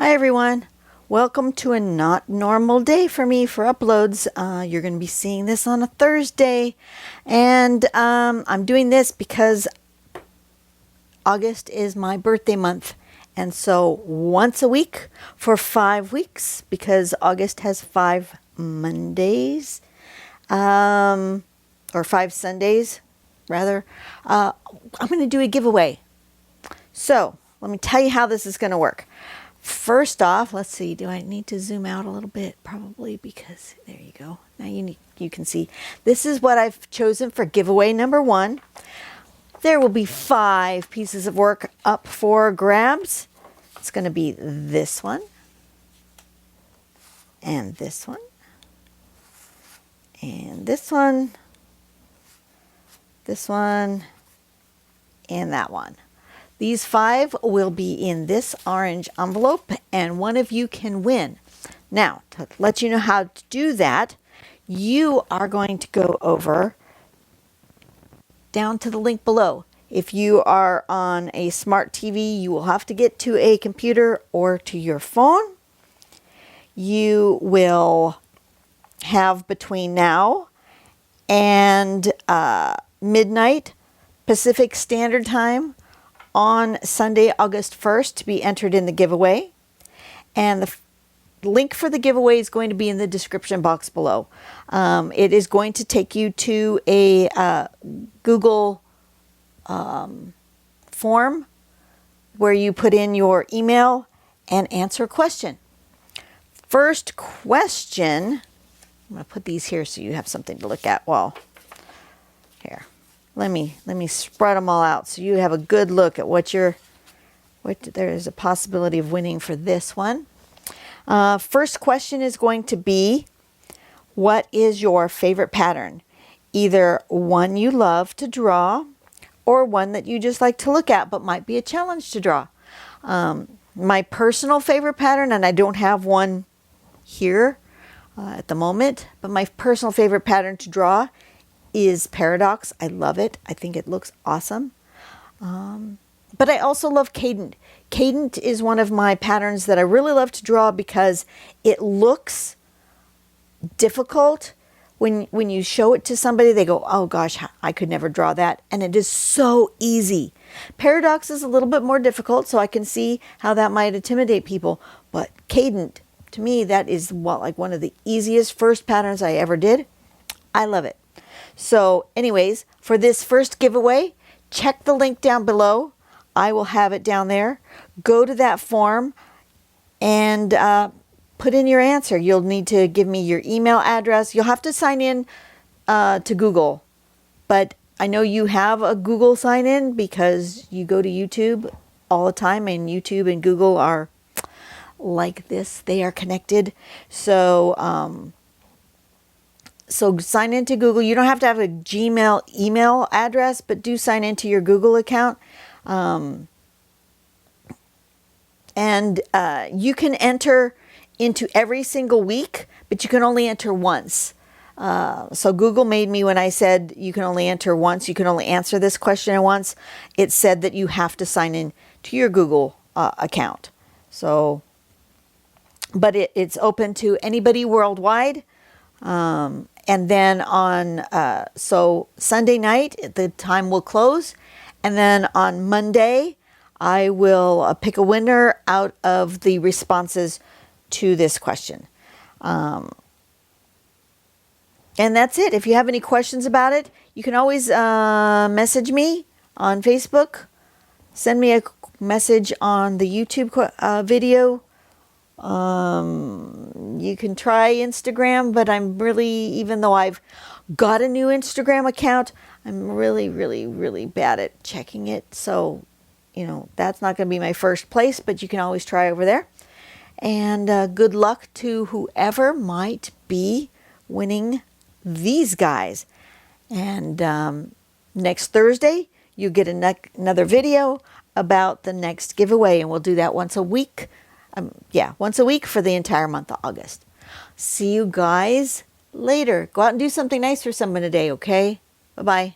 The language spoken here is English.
Hi everyone, welcome to a not normal day for me for uploads. You're going to be seeing this on a Thursday, and I'm doing this because August is my birthday month, and so once a week for 5 weeks, because August has 5 Mondays, or 5 Sundays rather, I'm going to do a giveaway. So let me tell you how this is going to work. First off, let's see, do I need to zoom out a little bit? Probably, because there you go. Now you can see. This is what I've chosen for giveaway number 1. There will be 5 pieces of work up for grabs. It's going to be this one, and this one, and this one, this one, and that one. These 5 will be in this orange envelope, and one of you can win. Now, to let you know how to do that, you are going to go over down to the link below. If you are on a smart TV, you will have to get to a computer or to your phone. You will have between now and midnight Pacific Standard Time on Sunday, August 1st, to be entered in the giveaway. And the link for the giveaway is going to be in the description box below. It is going to take you to a Google form where you put in your email and answer a question. First question, I'm going to put these here so you have something to look at while here. Let me spread them all out so you have a good look at what there is a possibility of winning for this one. First question is going to be, what is your favorite pattern? Either one you love to draw or one that you just like to look at but might be a challenge to draw. My personal favorite pattern, and I don't have one here at the moment, but my personal favorite pattern to draw is Paradox. I love it. I think it looks awesome. But I also love Cadent. Cadent is one of my patterns that I really love to draw because it looks difficult. When you show it to somebody, they go, oh gosh, I could never draw that. And it is so easy. Paradox is a little bit more difficult, so I can see how that might intimidate people. But Cadent, to me, that is like one of the easiest first patterns I ever did. I love it. So anyways, for this first giveaway, check the link down below. I will have it down there. Go to that form and put in your answer. You'll need to give me your email address. You'll have to sign in to Google. But I know you have a Google sign in because you go to YouTube all the time, and YouTube and Google are like this. They are connected. So so sign into Google. You don't have to have a Gmail email address, but do sign into your Google account. And you can enter into every single week, but you can only enter once. So Google made me, when I said you can only enter once, you can only answer this question once, it said that you have to sign in to your Google account. So, but it's open to anybody worldwide. And then on, so Sunday night, the time will close. And then on Monday, I will pick a winner out of the responses to this question. And that's it. If you have any questions about it, you can always message me on Facebook. Send me a message on the YouTube video. You can try Instagram, but I'm really, even though I've got a new Instagram account, I'm really bad at checking it. So, you know, that's not going to be my first place, but you can always try over there. And good luck to whoever might be winning these guys. And next Thursday, you get another video about the next giveaway, and we'll do that once a week. Once a week for the entire month of August. See you guys later. Go out and do something nice for someone today, okay? Bye-bye.